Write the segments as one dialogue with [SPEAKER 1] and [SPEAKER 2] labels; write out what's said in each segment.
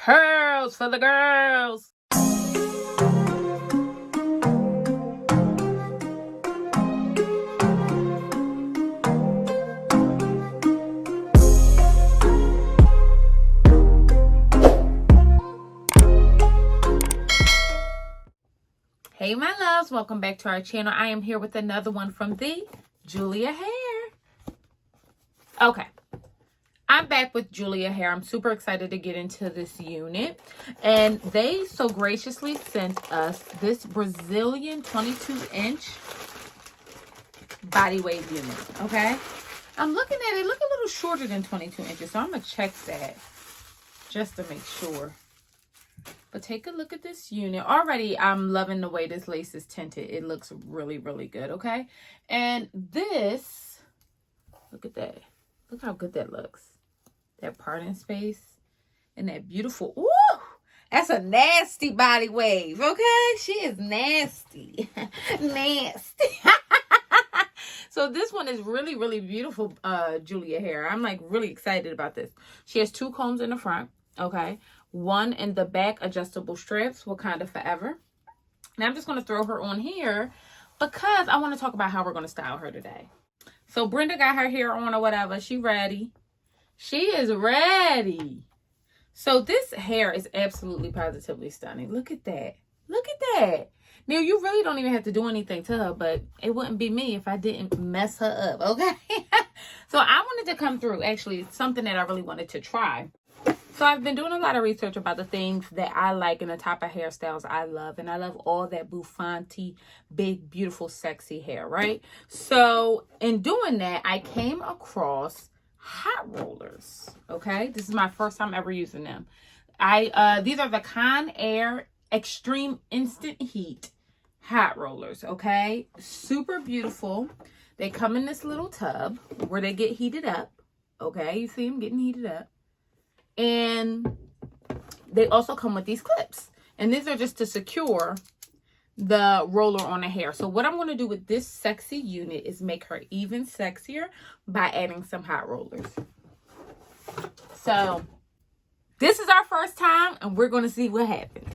[SPEAKER 1] Curls for the girls. Hey my loves, welcome back to our channel. I am here with another one from the Julia Hair. Okay, I'm back with Julia Hair. I'm super excited to get into this unit. And they so graciously sent us this Brazilian 22-inch body wave unit, okay? I'm looking at it, look a little shorter than 22 inches, so I'm going to check that just to make sure. But take a look at this unit. Already, I'm loving the way this lace is tinted. It looks really, really good, okay? And this, look at that. Look how good that looks. That parting space and that beautiful, ooh, that's a nasty body wave, okay? She is nasty. Nasty. So this one is really, really beautiful, Julia Hair. I'm like really excited about this. She has 2 combs in the front, okay? 1 in the back, adjustable strips, Wakanda Forever. Now I'm just going to throw her on here because I want to talk about how we're going to style her today. So Brenda got her hair on or whatever. She ready. She is ready. So this hair is absolutely positively stunning. Look at that. Look at that. Now, you really don't even have to do anything to her, but it wouldn't be me if I didn't mess her up, okay? So I wanted to come through, actually, something that I really wanted to try. So I've been doing a lot of research about the things that I like and the type of hairstyles I love. And I love all that bouffant, big, beautiful, sexy hair, right? So in doing that, I came across hot rollers, okay? This is my first time ever using them. These are the Conair Xtreme Instant Heat hot rollers, okay? Super beautiful. They come in this little tub where they get heated up, okay? You see them getting heated up. And they also come with these clips. And these are just to secure the roller on the hair. So what I'm going to do with this sexy unit is make her even sexier by adding some hot rollers. So this is our first time and we're going to see what happens.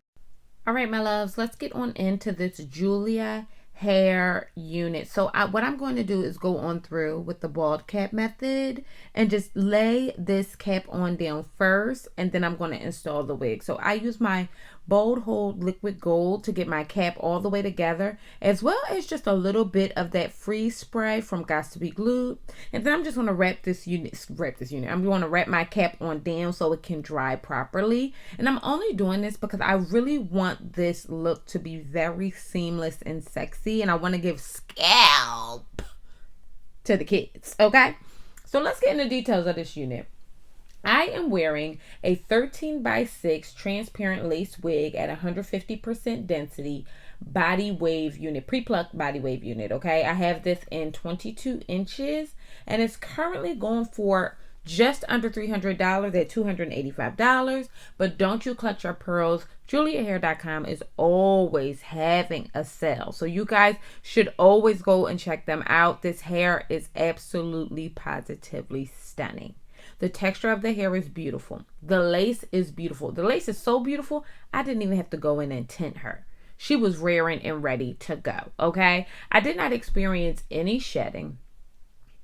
[SPEAKER 1] All right, my loves, let's get on into this Julia Hair unit. So what I'm going to do is go on through with the bald cap method and just lay this cap on down first, and then I'm going to install the wig. So I use my Bold Hold Liquid Gold to get my cap all the way together, as well as just a little bit of that freeze spray from Got to Be Glued. And then I'm just going to wrap this unit. I'm going to wrap my cap on down so it can dry properly. And I'm only doing this because I really want this look to be very seamless and sexy, and I want to give scalp to the kids, okay? So let's get into details of this unit. I am wearing a 13x6 transparent lace wig at 150% density body wave unit, pre-plucked body wave unit, okay? I have this in 22 inches and it's currently going for just under $300 at $285. But don't you clutch your pearls. JuliaHair.com is always having a sale. So you guys should always go and check them out. This hair is absolutely positively stunning. The texture of the hair is beautiful. The lace is beautiful. The lace is so beautiful, I didn't even have to go in and tint her. She was raring and ready to go, okay? I did not experience any shedding,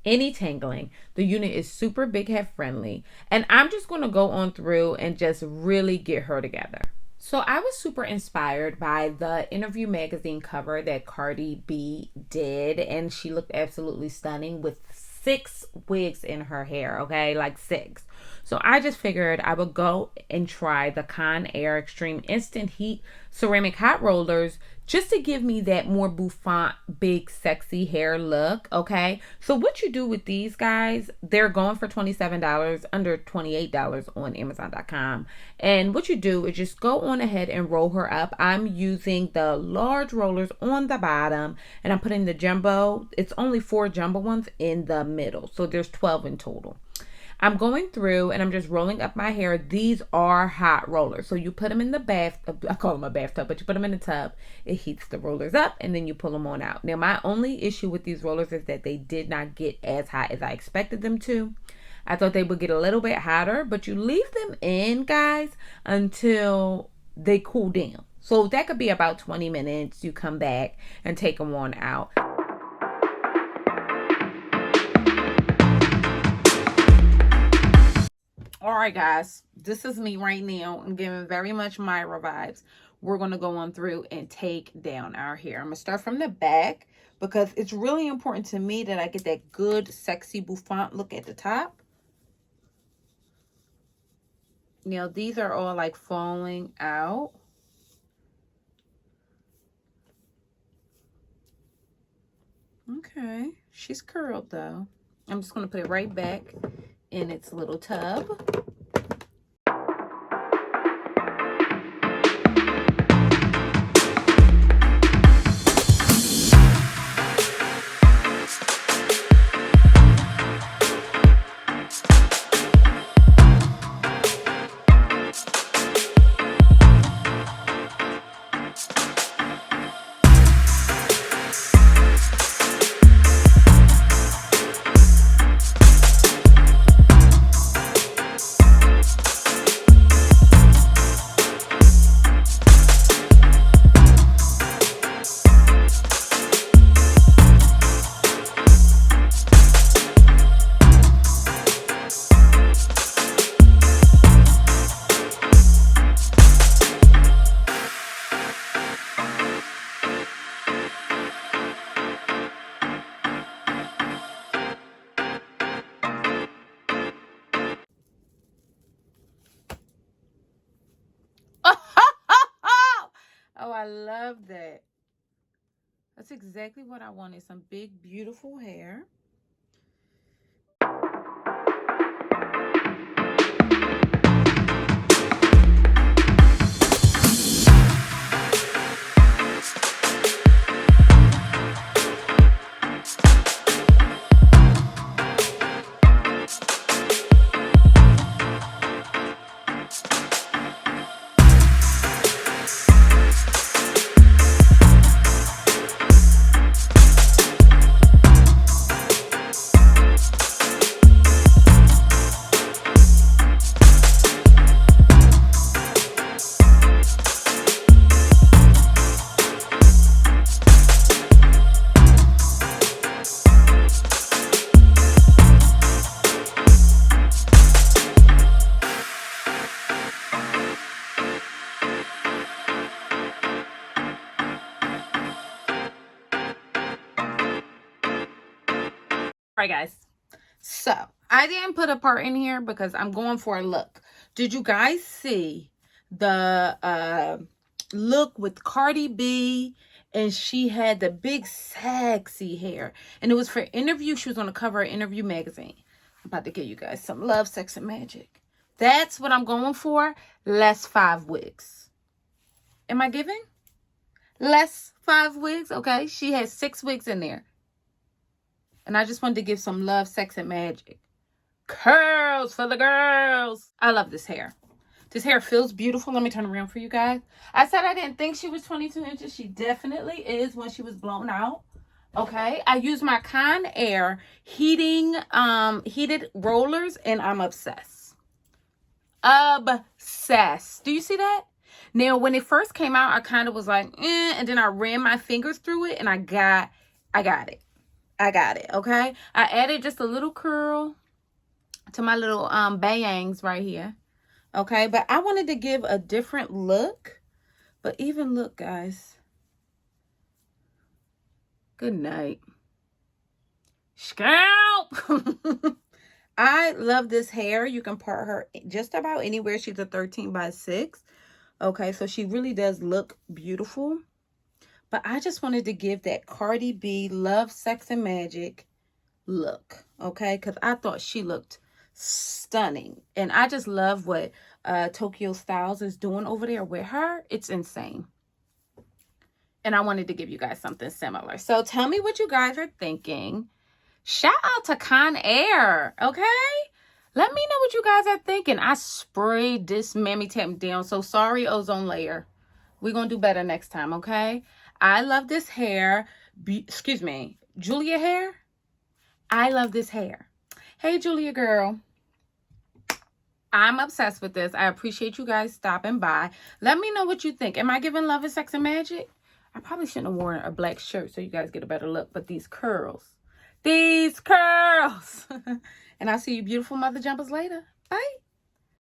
[SPEAKER 1] any tangling. The unit is super big head friendly. And I'm just going to go on through and just really get her together. So I was super inspired by the Interview magazine cover that Cardi B did. And she looked absolutely stunning with 6 wigs in her hair, okay? Like 6. So I just figured I would go and try the Conair Xtreme Instant Heat ceramic hot rollers just to give me that more bouffant, big, sexy hair look, okay? So what you do with these guys, they're going for $27, under $28 on Amazon.com. And what you do is just go on ahead and roll her up. I'm using the large rollers on the bottom, and I'm putting the jumbo. It's only 4 jumbo ones in the middle. So there's 12 in total. I'm going through and I'm just rolling up my hair. These are hot rollers. So you put them in the bathtub. I call them a bathtub, but you put them in the tub. It heats the rollers up and then you pull them on out. Now, my only issue with these rollers is that they did not get as hot as I expected them to. I thought they would get a little bit hotter, but you leave them in, guys, until they cool down. So that could be about 20 minutes. You come back and take them on out. All right, guys, this is me right now. I'm giving very much Myra vibes. We're going to go on through and take down our hair. I'm going to start from the back because it's really important to me that I get that good, sexy bouffant look at the top. Now, these are all like falling out. Okay, she's curled though. I'm just going to put it right back in its little tub. Oh, I love that. That's exactly what I wanted. Some big, beautiful hair. All right, guys. So I didn't put a part in here because I'm going for a look. Did you guys see the look with Cardi B? And she had the big sexy hair. And it was for interview. She was on the cover of Interview magazine. I'm about to give you guys some love, sex, and magic. That's what I'm going for. Less 5 wigs. Am I giving? Less 5 wigs. Okay. She has 6 wigs in there. And I just wanted to give some love, sex, and magic. Curls for the girls. I love this hair. This hair feels beautiful. Let me turn around for you guys. I said I didn't think she was 22 inches. She definitely is when she was blown out. Okay. I use my Conair heated rollers, and I'm obsessed. Obsessed. Do you see that? Now, when it first came out, I kind of was like, and then I ran my fingers through it, and I got it. I got it, okay? I added just a little curl to my little bangs right here, okay? But I wanted to give a different look. But even look, guys. Good night. Scalp! I love this hair. You can part her just about anywhere. She's a 13x6. Okay, so she really does look beautiful. But I just wanted to give that Cardi B love, sex, and magic look, okay? Because I thought she looked stunning. And I just love what Tokyo Styles is doing over there with her. It's insane. And I wanted to give you guys something similar. So tell me what you guys are thinking. Shout out to Conair, okay? Let me know what you guys are thinking. I sprayed this mammy tam down. So sorry, ozone layer. We're going to do better next time, okay? I love this hair. Excuse me, Julia hair. I love this hair. Hey, Julia girl. I'm obsessed with this. I appreciate you guys stopping by. Let me know what you think. Am I giving love and sex and magic? I probably shouldn't have worn a black shirt so you guys get a better look. But these curls. These curls. And I'll see you beautiful mother jumpers later. Bye.